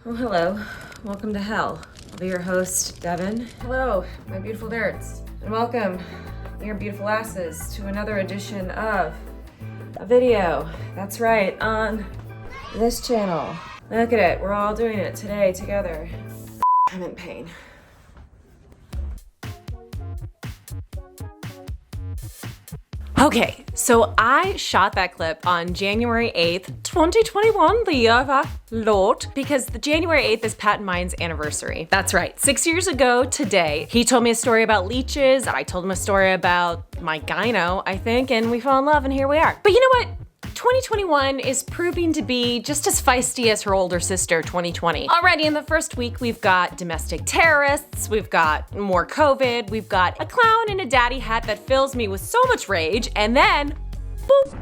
Oh, hello. Welcome to hell. I'll be your host, Devin. Hello, my beautiful nerds. And welcome, your beautiful asses, to another edition of a video. That's right, on this channel. Look at it, we're all doing it today together. I'm in pain. Okay, so I shot that clip on January 8th, 2021, the year of our Lord, because the January 8th is Pat and mine's anniversary. That's right, 6 years ago today, he told me a story about leeches, I told him a story about my gyno, I think, and we fell in love and here we are. But you know what? 2021 is proving to be just as feisty as her older sister, 2020. Already in the first week, we've got domestic terrorists, we've got more COVID, we've got a clown in a daddy hat that fills me with so much rage, and then, boop.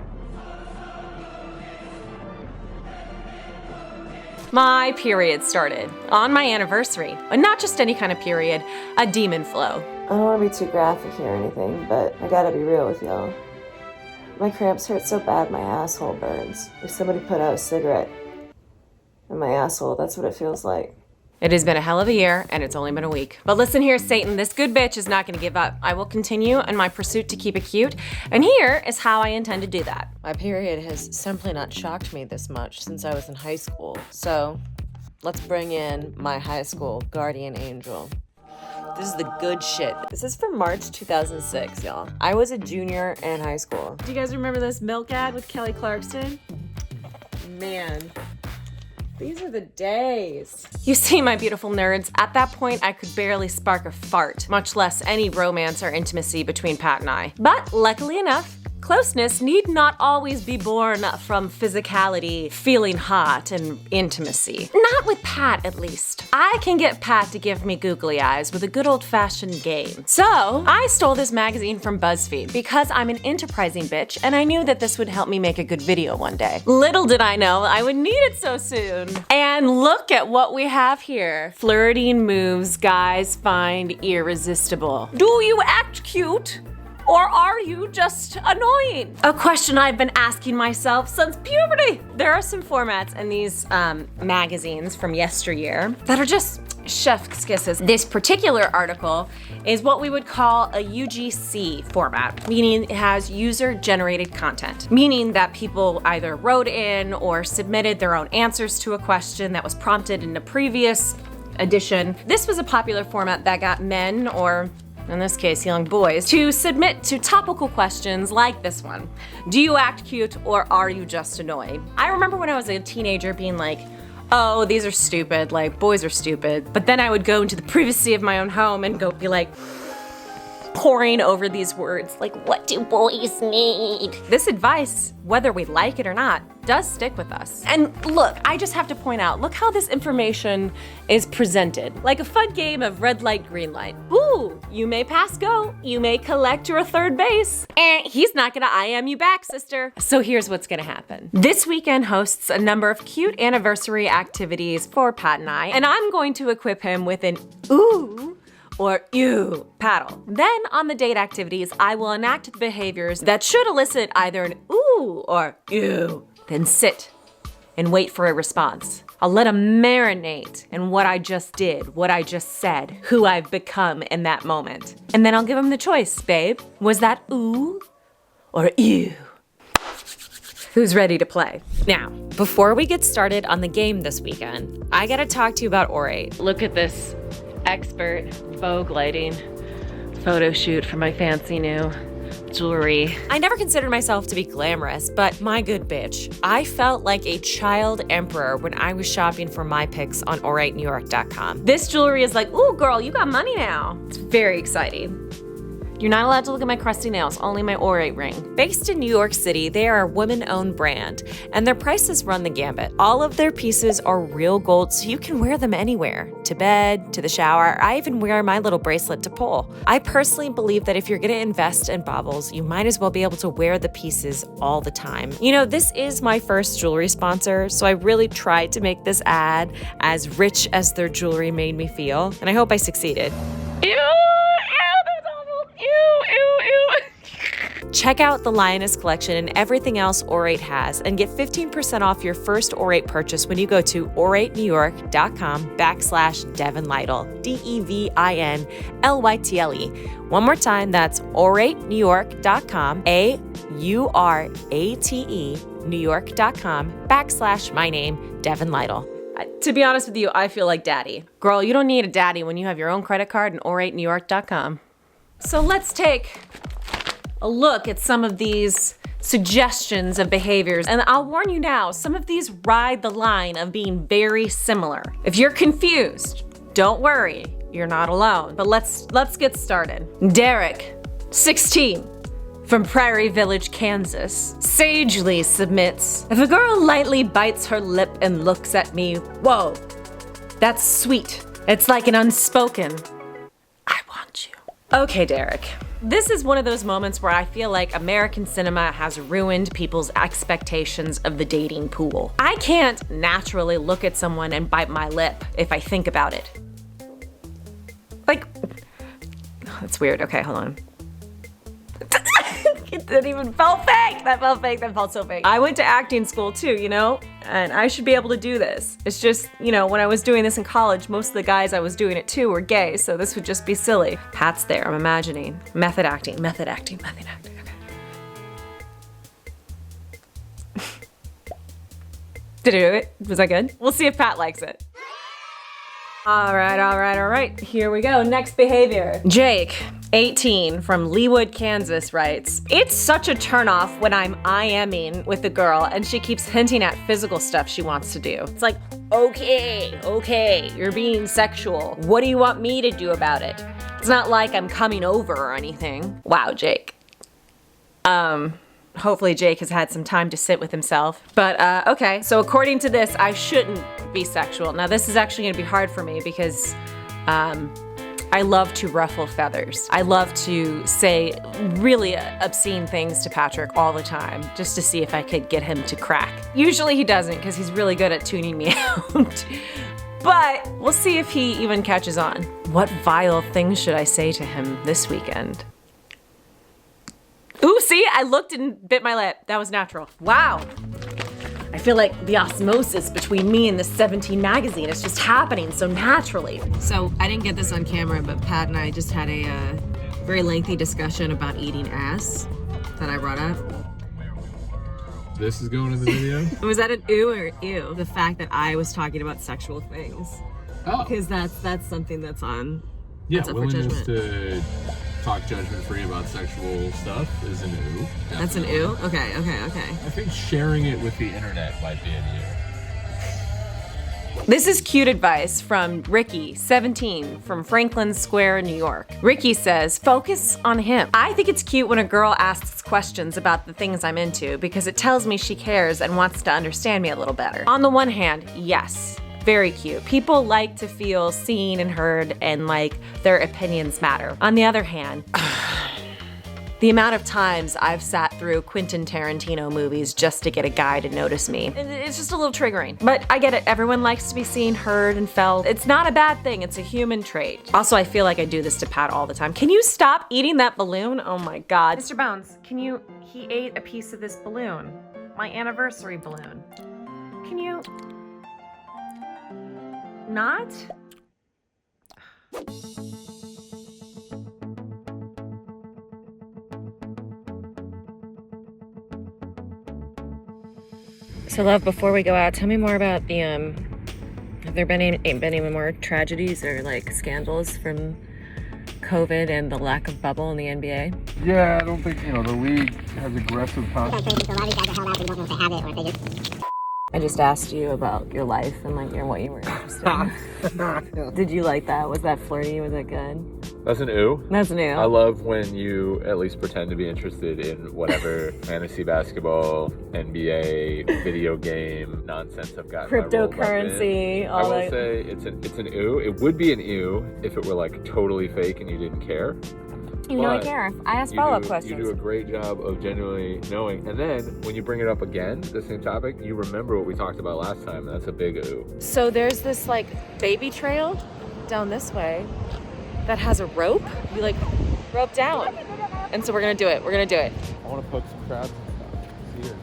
My period started on my anniversary, and not just any kind of period, a demon flow. I don't want to be too graphic here or anything, but I gotta be real with y'all. My cramps hurt so bad my asshole burns. If somebody put out a cigarette in my asshole, that's what it feels like. It has been a hell of a year, and it's only been a week. But listen here, Satan, this good bitch is not gonna give up. I will continue in my pursuit to keep it cute, and here is how I intend to do that. My period has simply not shocked me this much since I was in high school, so let's bring in my high school guardian angel. This is the good shit. This is from March 2006, y'all. I was a junior in high school. Do you guys remember this milk ad with Kelly Clarkson? Man, these are the days. You see, my beautiful nerds, at that point, I could barely spark a fart, much less any romance or intimacy between Pat and I. But luckily enough, closeness need not always be born from physicality, feeling hot, and intimacy. Not with Pat, at least. I can get Pat to give me googly eyes with a good old-fashioned game. So, I stole this magazine from BuzzFeed because I'm an enterprising bitch and I knew that this would help me make a good video one day. Little did I know I would need it so soon. And look at what we have here. Flirting moves guys find irresistible. Do you act cute? Or are you just annoying? A question I've been asking myself since puberty. There are some formats in these magazines from yesteryear that are just chef's kisses. This particular article is what we would call a UGC format, meaning it has user-generated content, meaning that people either wrote in or submitted their own answers to a question that was prompted in a previous edition. This was a popular format that got men, or in this case, young boys, to submit to topical questions like this one. Do you act cute or are you just annoyed? I remember when I was a teenager being like, oh, these are stupid, like boys are stupid. But then I would go into the privacy of my own home and go be like, poring over these words, like, what do boys need? This advice, whether we like it or not, does stick with us. And look, I just have to point out, look how this information is presented. Like a fun game of red light, green light. Ooh, you may pass go. You may collect your third base. He's not gonna IM you back, sister. So here's what's gonna happen. This weekend hosts a number of cute anniversary activities for Pat and I'm going to equip him with an ooh or ew paddle. Then on the date activities, I will enact behaviors that should elicit either an ooh or ew. Then sit and wait for a response. I'll let him marinate in what I just did, what I just said, who I've become in that moment. And then I'll give him the choice, babe. Was that ooh or ew? Who's ready to play? Now, before we get started on the game this weekend, I gotta talk to you about Orate. Look at this expert Vogue lighting photo shoot for my fancy new jewelry. I never considered myself to be glamorous, but my good bitch, I felt like a child emperor when I was shopping for my picks on OrateNewYork.com. This jewelry is like, ooh girl, you got money now. It's very exciting. You're not allowed to look at my crusty nails, only my Orate ring. Based in New York City, they are a woman-owned brand, and their prices run the gambit. All of their pieces are real gold, so you can wear them anywhere. To bed, to the shower, I even wear my little bracelet to pull. I personally believe that if you're gonna invest in baubles, you might as well be able to wear the pieces all the time. You know, this is my first jewelry sponsor, so I really tried to make this ad as rich as their jewelry made me feel, and I hope I succeeded. Check out the Lioness collection and everything else Orate has and get 15% off your first Orate purchase when you go to oratenewyork.com/Devin Lytle, DEVINLYTLE. One more time, that's oratenewyork.com, AURATE, newyork.com/my name, Devin Lytle. To be honest with you, I feel like daddy. Girl, you don't need a daddy when you have your own credit card and oratenewyork.com. So let's take a look at some of these suggestions of behaviors. And I'll warn you now, some of these ride the line of being very similar. If you're confused, don't worry, you're not alone. But let's get started. Derek, 16, from Prairie Village, Kansas, sagely submits, if a girl lightly bites her lip and looks at me, whoa, that's sweet. It's like an unspoken, I want you. Okay, Derek. This is one of those moments where I feel like American cinema has ruined people's expectations of the dating pool. I can't naturally look at someone and bite my lip if I think about it. Like, that's weird. Okay, hold on. It didn't even felt fake. That felt fake. That felt so fake. I went to acting school too, you know, and I should be able to do this. It's just, you know, when I was doing this in college, most of the guys I was doing it to were gay, so this would just be silly. Pat's there, I'm imagining. Method acting, method acting, method acting. Okay. Did I do it? Was that good? We'll see if Pat likes it. All right. Here we go. Next behavior. Jake, 18, from Leawood, Kansas, writes, it's such a turnoff when I'm IMing with a girl and she keeps hinting at physical stuff she wants to do. It's like, okay, you're being sexual. What do you want me to do about it? It's not like I'm coming over or anything. Wow, Jake. Hopefully Jake has had some time to sit with himself. But okay, so according to this, I shouldn't be sexual. Now this is actually gonna be hard for me because I love to ruffle feathers. I love to say really obscene things to Patrick all the time, just to see if I could get him to crack. Usually he doesn't because he's really good at tuning me out. But we'll see if he even catches on. What vile things should I say to him this weekend? Ooh, see, I looked and bit my lip. That was natural. Wow. I feel like the osmosis between me and the 17 magazine is just happening so naturally. So I didn't get this on camera, but Pat and I just had a very lengthy discussion about eating ass that I brought up. This is going in the video? Was that an ooh or ew? The fact that I was talking about sexual things. Oh. Because that's something that's on. Yeah, that's up for willingness judgment. to talk judgment-free about sexual stuff is an ooh. Definitely. That's an ooh? Okay. I think sharing it with the internet might be an ew. This is cute advice from Ricky, 17, from Franklin Square, New York. Ricky says, focus on him. I think it's cute when a girl asks questions about the things I'm into because it tells me she cares and wants to understand me a little better. On the one hand, yes. Very cute. People like to feel seen and heard and like their opinions matter. On the other hand, the amount of times I've sat through Quentin Tarantino movies just to get a guy to notice me, it's just a little triggering. But I get it. Everyone likes to be seen, heard, and felt. It's not a bad thing. It's a human trait. Also, I feel like I do this to Pat all the time. Can you stop eating that balloon? Oh my God. Mr. Bones, he ate a piece of this balloon. My anniversary balloon. Can you not? So love, before we go out, tell me more about the, have there been any more tragedies or like scandals from COVID and the lack of bubble in the NBA? Yeah, I don't think, the league has aggressive policy. I just asked you about your life and like what you were interested in. Did you like that? Was that flirty? Was that good? That's an ooh. That's an ooh. I love when you at least pretend to be interested in whatever fantasy basketball, NBA, video game nonsense I've got. Cryptocurrency, all that. I will say it's an ooh. It would be an ew if it were like totally fake and you didn't care. You know I care. I ask follow-up questions. You do a great job of genuinely knowing. And then when you bring it up again, the same topic, you remember what we talked about last time. And that's a big ooh. So there's this like baby trail down this way that has a rope. You like rope down. And so we're gonna do it. I want to poke some crabs and stuff. See here.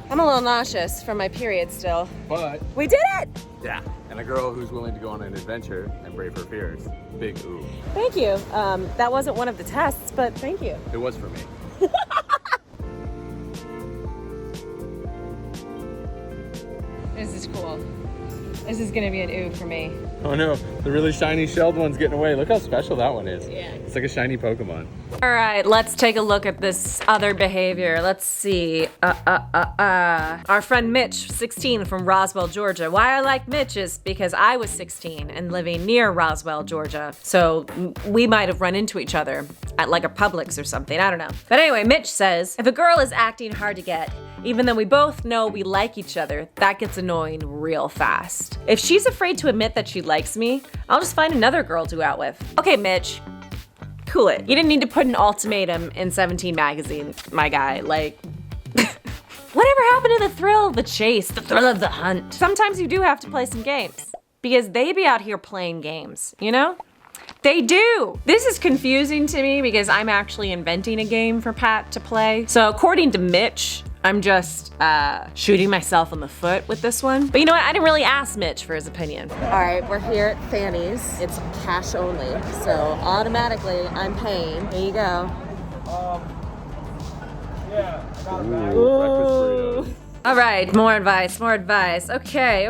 I'm a little nauseous from my period still. But We did it! Yeah. And a girl who's willing to go on an adventure and brave her fears. Big ooh. Thank you. That wasn't one of the tests, but thank you. It was for me. This is cool. This is gonna be an ooh for me. Oh no, the really shiny shelled one's getting away. Look how special that one is. Yeah. It's like a shiny Pokemon. All right, let's take a look at this other behavior. Let's see. Our friend Mitch, 16, from Roswell, Georgia. Why I like Mitch is because I was 16 and living near Roswell, Georgia. So we might have run into each other at like a Publix or something. I don't know. But anyway, Mitch says, if a girl is acting hard to get, even though we both know we like each other, that gets annoying real fast. If she's afraid to admit that she likes me, I'll just find another girl to go out with. Okay, Mitch. Cool it. You didn't need to put an ultimatum in 17 magazine, my guy. Like, whatever happened to the thrill of the chase, the thrill of the hunt? Sometimes you do have to play some games because they be out here playing games, you know? They do. This is confusing to me because I'm actually inventing a game for Pat to play. So according to Mitch, I'm just shooting myself in the foot with this one. But you know what? I didn't really ask Mitch for his opinion. All right, we're here at Fanny's. It's cash only, so automatically I'm paying. Here you go. Yeah, I got Ooh, back. breakfast burritos. All right, more advice, more advice. Okay.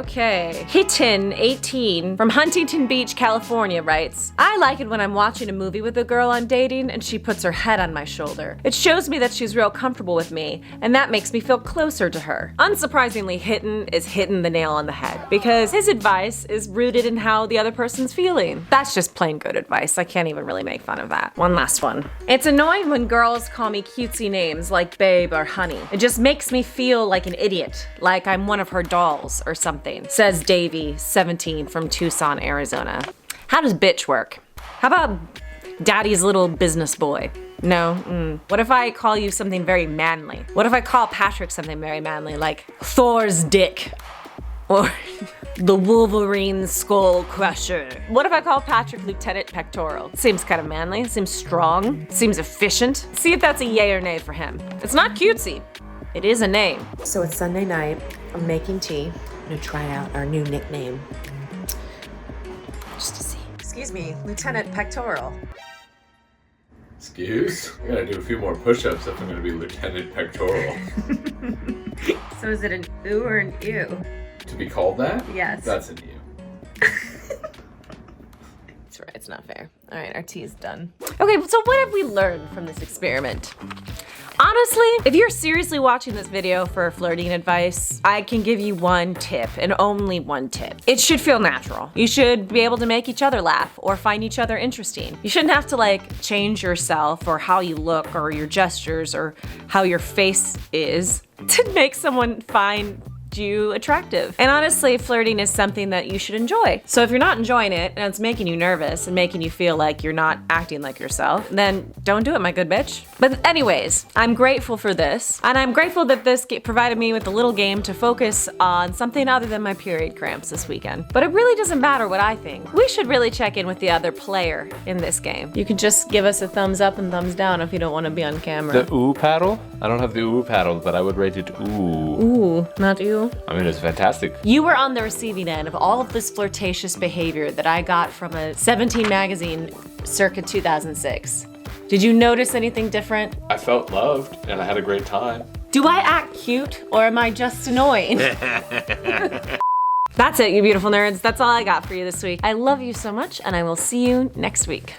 Hittin, 18, from Huntington Beach, California writes, I like it when I'm watching a movie with a girl I'm dating and she puts her head on my shoulder. It shows me that she's real comfortable with me, and that makes me feel closer to her. Unsurprisingly, Hittin is hitting the nail on the head because his advice is rooted in how the other person's feeling. That's just plain good advice. I can't even really make fun of that. One last one. It's annoying when girls call me cutesy names like babe or honey. It just makes me feel like an idiot, like I'm one of her dolls or something, says Davey, 17, from Tucson, Arizona. How does bitch work? How about daddy's little business boy? No? What if I call you something very manly? What if I call Patrick something very manly, like Thor's dick? Or the Wolverine skull crusher? What if I call Patrick Lieutenant Pectoral? Seems kind of manly, seems strong, seems efficient. See if that's a yay or nay for him. It's not cutesy. It is a name. So it's Sunday night. I'm making tea. I'm gonna try out our new nickname. Just to see. Excuse me, Lieutenant Pectoral. Excuse? I gotta do a few more push-ups if I'm gonna be Lieutenant Pectoral. So is it an ooh or an ew? To be called that? Yes. That's an ew. That's right, it's not fair. All right, our tea is done. Okay, so what have we learned from this experiment? Honestly, if you're seriously watching this video for flirting advice, I can give you one tip, and only one tip. It should feel natural. You should be able to make each other laugh or find each other interesting. You shouldn't have to like change yourself or how you look or your gestures or how your face is to make someone find you attractive. And honestly, flirting is something that you should enjoy. So if you're not enjoying it and it's making you nervous and making you feel like you're not acting like yourself, then don't do it, my good bitch. But anyways, I'm grateful for this. And I'm grateful that this provided me with a little game to focus on something other than my period cramps this weekend. But it really doesn't matter what I think. We should really check in with the other player in this game. You can just give us a thumbs up and thumbs down if you don't want to be on camera. The ooh paddle? I don't have the ooh paddle, but I would rate it ooh. Ooh, not you. I mean, it's fantastic. You were on the receiving end of all of this flirtatious behavior that I got from a 17 magazine circa 2006. Did you notice anything different? I felt loved, and I had a great time. Do I act cute, or am I just annoying? That's it, you beautiful nerds. That's all I got for you this week. I love you so much, and I will see you next week.